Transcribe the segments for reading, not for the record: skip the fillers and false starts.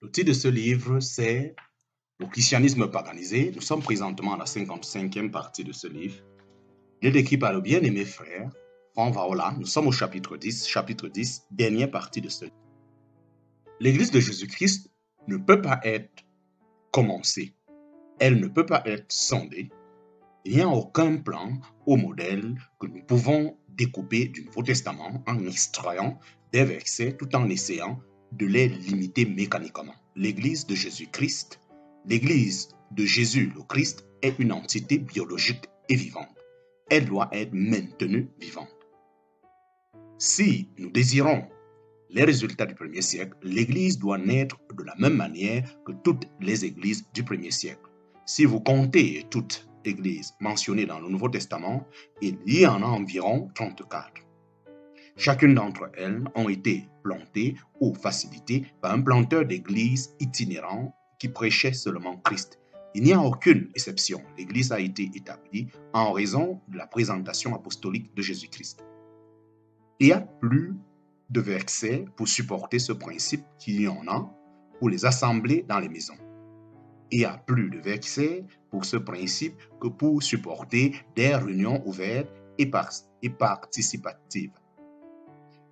Le titre de ce livre, c'est Le christianisme paganisé. Nous sommes présentement à la 55e partie de ce livre. Il est écrit par le bien-aimé frère Franck Vaola. Nous sommes au chapitre 10, dernière partie de ce livre. L'Église de Jésus-Christ ne peut pas être commencée. Elle ne peut pas être sondée. Il n'y a aucun plan ou modèle que nous pouvons découper du Nouveau Testament en extrayant des versets tout en essayant de les limiter mécaniquement. L'Église de Jésus-Christ, l'Église de Jésus le Christ est une entité biologique et vivante. Elle doit être maintenue vivante. Si nous désirons les résultats du premier siècle, l'Église doit naître de la même manière que toutes les églises du premier siècle. Si vous comptez toutes églises mentionnées dans le Nouveau Testament, il y en a environ 34. Chacune d'entre elles ont été plantées ou facilitées par un planteur d'église itinérant qui prêchait seulement Christ. Il n'y a aucune exception. L'église a été établie en raison de la présentation apostolique de Jésus-Christ. Il y a plus de versets pour supporter ce principe qu'il y en a pour les assembler dans les maisons. Il y a plus de versets pour ce principe que pour supporter des réunions ouvertes et participatives.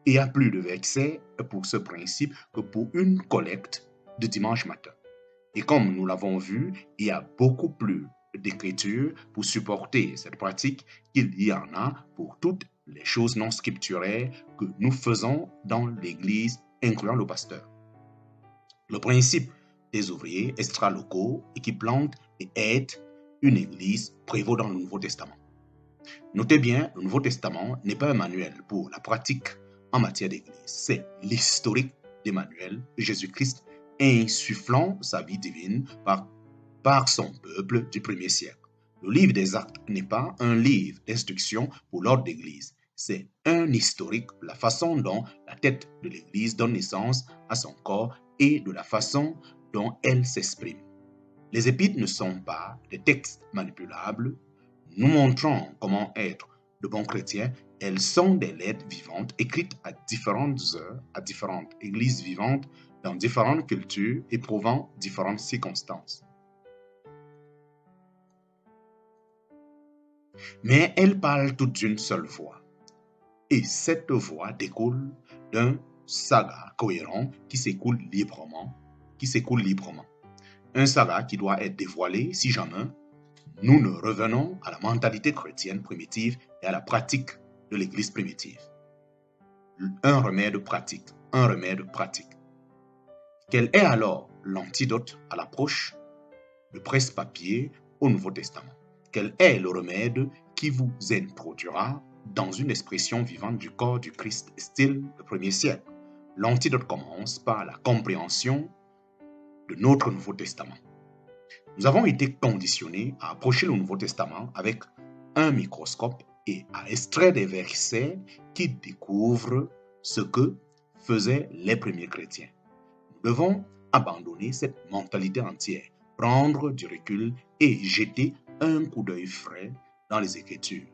Il y a plus de versets pour ce principe que pour une collecte de dimanche matin. Et comme nous l'avons vu, il y a beaucoup plus d'écritures pour supporter cette pratique qu'il y en a pour toutes les choses non scripturaires que nous faisons dans l'Église, incluant le pasteur. Le principe des ouvriers extra-locaux et qui plantent et aident une Église prévaut dans le Nouveau Testament. Notez bien, le Nouveau Testament n'est pas un manuel pour la pratique en matière d'Église. C'est l'historique d'Emmanuel, Jésus-Christ, insufflant sa vie divine par son peuple du premier siècle. Le livre des Actes n'est pas un livre d'instruction pour l'ordre d'Église. C'est un historique de la façon dont la tête de l'Église donne naissance à son corps et de la façon dont elle s'exprime. Les épîtres ne sont pas des textes manipulables nous montrant comment être de bons chrétiens. Elles sont des lettres vivantes écrites à différentes heures, à différentes églises vivantes, dans différentes cultures, éprouvant différentes circonstances. Mais elles parlent toutes d'une seule voix. Et cette voix découle d'un saga cohérent qui s'écoule librement. Un saga qui doit être dévoilé si jamais nous ne revenons à la mentalité chrétienne primitive et à la pratique de l'Église primitive. Un remède pratique. Quel est alors l'antidote à l'approche de presse-papier au Nouveau Testament? Quel est le remède qui vous introduira dans une expression vivante du corps du Christ style du premier siècle? L'antidote commence par la compréhension de notre Nouveau Testament. Nous avons été conditionnés à approcher le Nouveau Testament avec un microscope et à extraire des versets qui découvrent ce que faisaient les premiers chrétiens. Nous devons abandonner cette mentalité entière, prendre du recul et jeter un coup d'œil frais dans les Écritures.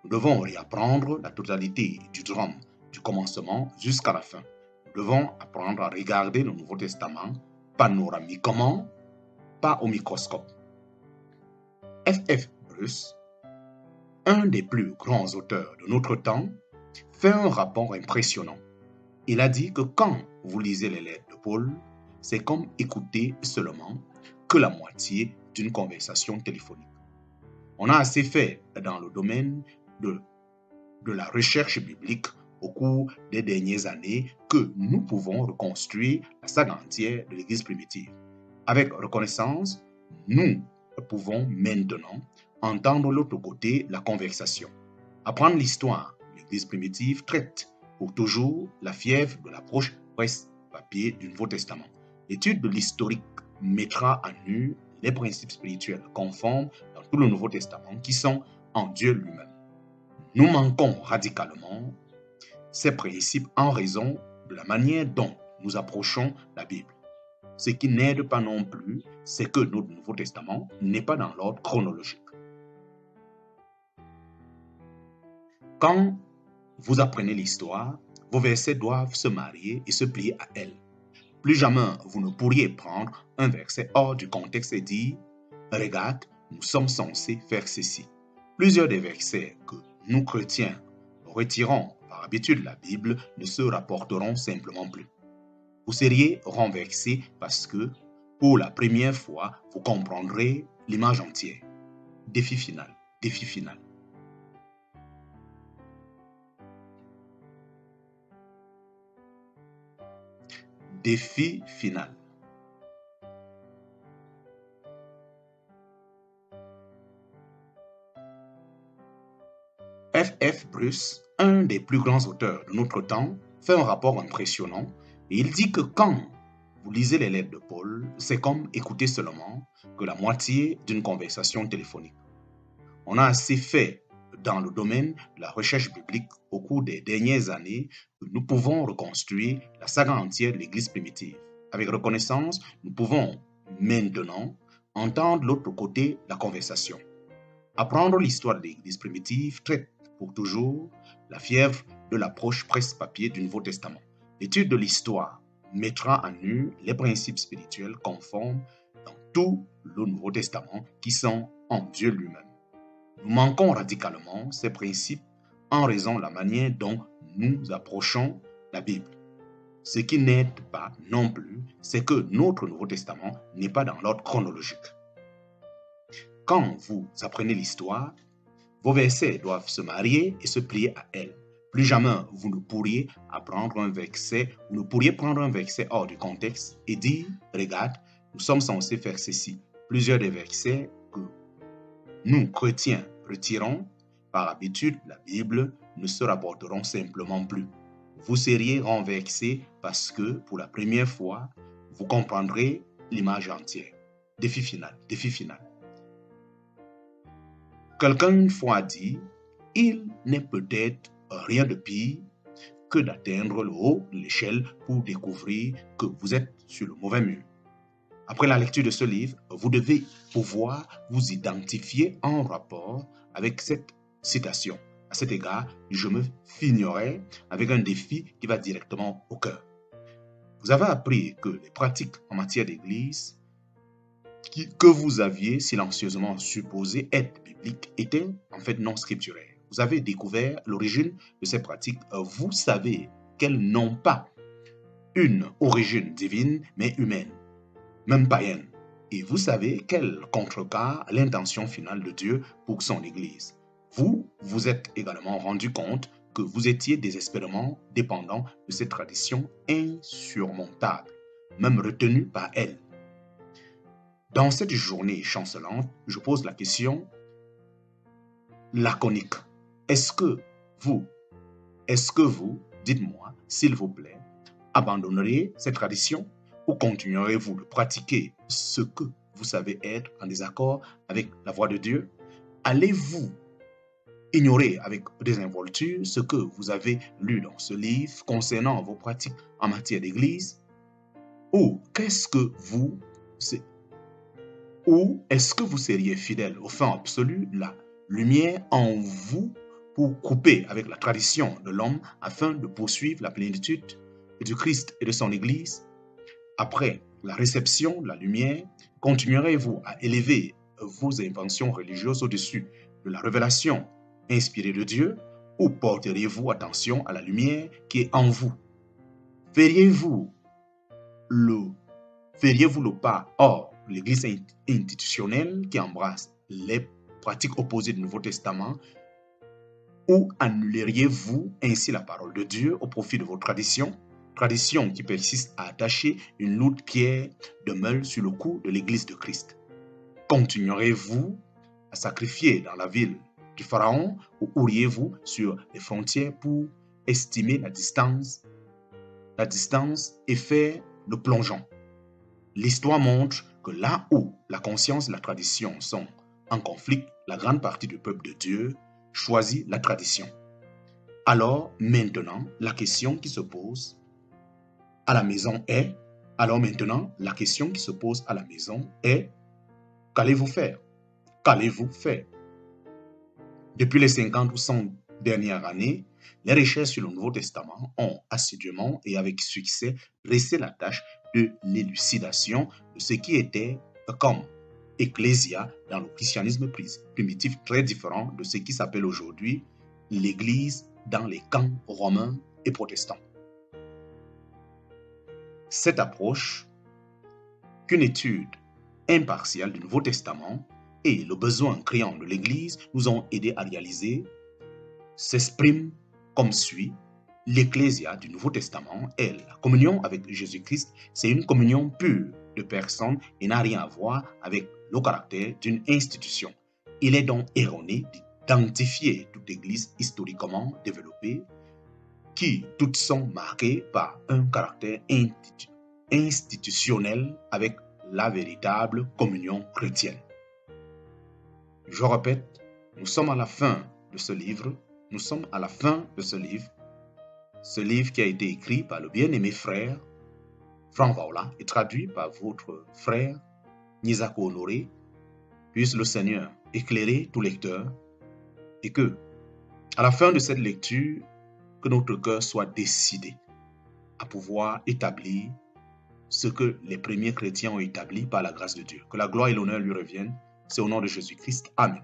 Nous devons réapprendre la totalité du drame, du commencement jusqu'à la fin. Nous devons apprendre à regarder le Nouveau Testament panoramiquement, pas au microscope. F.F. Bruce, un des plus grands auteurs de notre temps, fait un rapport impressionnant. Il a dit que quand vous lisez les lettres de Paul, c'est comme écouter seulement que la moitié d'une conversation téléphonique. On a assez fait dans le domaine de la recherche biblique au cours des dernières années que nous pouvons reconstruire la saga entière de l'Église primitive. Avec reconnaissance, nous pouvons maintenant entendre l'autre côté de la conversation. Apprendre l'histoire de l'Église primitive traite pour toujours la fièvre de l'approche presse-papier du Nouveau Testament. L'étude de l'historique mettra à nu les principes spirituels conformes dans tout le Nouveau Testament qui sont en Dieu lui-même. Nous manquons radicalement ces principes en raison de la manière dont nous approchons la Bible. Ce qui n'aide pas non plus, c'est que notre Nouveau Testament n'est pas dans l'ordre chronologique. Quand vous apprenez l'histoire, vos versets doivent se marier et se plier à elle. Plus jamais vous ne pourriez prendre un verset hors du contexte et dire « Regarde, nous sommes censés faire ceci ». Plusieurs des versets que nous chrétiens retirons par habitude de la Bible ne se rapporteront simplement plus. Vous seriez renversé parce que, pour la première fois, vous comprendrez l'image entière. Défi final, défi final. Défi final. F.F. Bruce, un des plus grands auteurs de notre temps, fait un rapport impressionnant et il dit que quand vous lisez les lettres de Paul, c'est comme écouter seulement que la moitié d'une conversation téléphonique. On a assez fait dans le domaine de la recherche biblique au cours des dernières années que nous pouvons reconstruire la saga entière de l'Église primitive. Avec reconnaissance, nous pouvons maintenant entendre l'autre côté de la conversation. Apprendre l'histoire de l'Église primitive traite pour toujours la fièvre de l'approche presse-papier du Nouveau Testament. L'étude de l'histoire mettra à nu les principes spirituels conformes dans tout le Nouveau Testament qui sont en Dieu lui-même. Nous manquons radicalement ces principes en raison de la manière dont nous approchons la Bible. Ce qui n'aide pas non plus, c'est que notre Nouveau Testament n'est pas dans l'ordre chronologique. Quand vous apprenez l'histoire, vos versets doivent se marier et se plier à elle. Plus jamais vous ne pourriez prendre un verset hors du contexte et dire « Regarde, nous sommes censés faire ceci ». Plusieurs des versets que nous, chrétiens, retirons par habitude la Bible ne se rapporteront simplement plus. Vous seriez renversé parce que, pour la première fois, vous comprendrez l'image entière. Défi final, défi final. Quelqu'un une fois a dit, il n'est peut-être rien de pire que d'atteindre le haut de l'échelle pour découvrir que vous êtes sur le mauvais mur. Après la lecture de ce livre, vous devez pouvoir vous identifier en rapport avec cette citation. À cet égard, je me finirai avec un défi qui va directement au cœur. Vous avez appris que les pratiques en matière d'église que vous aviez silencieusement supposées être bibliques étaient en fait non scripturaires. Vous avez découvert l'origine de ces pratiques. Vous savez qu'elles n'ont pas une origine divine, mais humaine, même païenne. Et vous savez qu'elles contrecarrent l'intention finale de Dieu pour son Église. Vous vous êtes également rendu compte que vous étiez désespérément dépendant de cette tradition insurmontable, même retenue par elle. Dans cette journée chancelante, je pose la question laconique. Est-ce que vous, dites-moi, s'il vous plaît, abandonnerez cette tradition ou continuerez-vous de pratiquer ce que vous savez être en désaccord avec la voix de Dieu? Allez-vous ignorer avec désinvolture ce que vous avez lu dans ce livre concernant vos pratiques en matière d'église? Ou est-ce que vous seriez fidèle au fin absolu de la lumière en vous pour couper avec la tradition de l'homme afin de poursuivre la plénitude du Christ et de son Église? Après la réception de la lumière, continuerez-vous à élever vos inventions religieuses au-dessus de la révélation inspirée de Dieu ou porteriez-vous attention à la lumière qui est en vous? Feriez-vous le pas hors l'Église institutionnelle qui embrasse les pratiques opposées du Nouveau Testament ou annuleriez-vous ainsi la parole de Dieu au profit de vos traditions qui persistent à attacher une lourde pierre de meule sur le cou de l'Église de Christ? Continuerez-vous à sacrifier dans la ville du Pharaon ou iriez-vous sur les frontières pour estimer la distance et faire le plongeon? L'histoire montre que là où la conscience et la tradition sont en conflit, la grande partie du peuple de Dieu choisit la tradition. Alors maintenant, la question qui se pose à la maison est, qu'allez-vous faire? Qu'allez-vous faire? Depuis les 50 ou 100 dernières années, les recherches sur le Nouveau Testament ont assidûment et avec succès dressé la tâche de l'élucidation de ce qui était comme ecclésia dans le christianisme primitif, très différent de ce qui s'appelle aujourd'hui l'Église dans les camps romains et protestants. Cette approche qu'une étude impartiale du Nouveau Testament et le besoin criant de l'Église nous ont aidé à réaliser s'exprime comme suit. L'Ecclésia du Nouveau Testament est la communion avec Jésus-Christ, c'est une communion pure de personnes et n'a rien à voir avec le caractère d'une institution. Il est donc erroné d'identifier toute Église historiquement développée qui toutes sont marquées par un caractère institutionnel avec la véritable communion chrétienne. Je répète, nous sommes à la fin de ce livre. Ce livre qui a été écrit par le bien-aimé frère Franck Vaola et traduit par votre frère Nizako Honoré. Puisse le Seigneur éclairer tout lecteur et que, à la fin de cette lecture, que notre cœur soit décidé à pouvoir établir ce que les premiers chrétiens ont établi par la grâce de Dieu. Que la gloire et l'honneur lui reviennent. C'est au nom de Jésus-Christ. Amen.